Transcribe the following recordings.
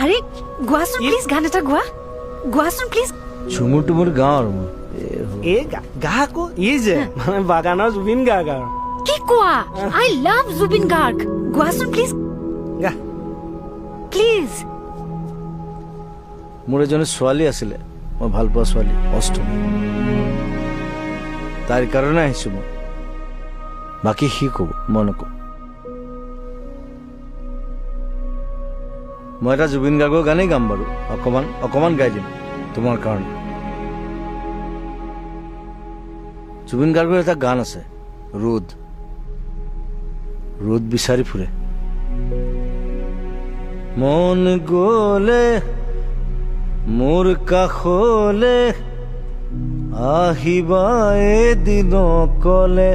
আৰে গোৱাচোন প্লিজ গান এটা গোৱাচোন প্লিজ ঝুমুৰ তুমুৰ গাওঁ আৰু মই এই গা আকৌ ই যে মানে বাগানৰ জুবিন গাৰ্গ আৰু কি কোৱা আই লাভ জুবিন গাৰ্গ গোৱাচোন প্লিজ গা প্লিজ মোৰ এজনী ছোৱালী আছিলে মই ভাল পোৱা ছোৱালী অষ্টমী তাইৰ কাৰণে আহিছোঁ মই বাকী সি ক'ব মই নকওঁ মই এটা জুবিন গাৰ্গৰ গানেই গাম বাৰু অকণমান গাই দিম তোমাৰ কাৰণে জুবিন গাৰ্গৰ এটা গান আছে ৰ'দ বিচাৰি ফুৰে মন গ'লে মোৰ কাষলে আহিবা এদিন কলে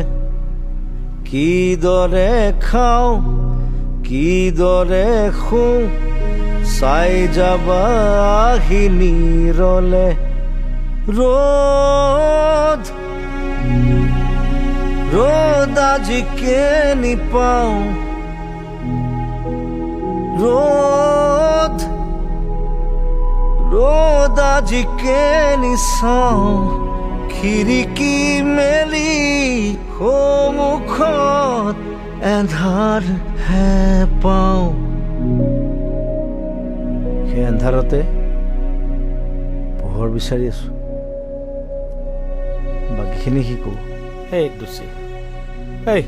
কিদৰে খাওঁ কিদৰে শুওঁ চাই যাবা আহি নিৰলে ৰ'দ আজি কেনি পাওঁ ৰ'দ আজি কেনি চাওঁ খিৰিকী মেলি সন্মুখত এন্ধাৰ হে পাওঁ সেই এন্ধাৰতে পোহৰ বিচাৰি আছো বাকীখিনি শিকো এই দুচি এই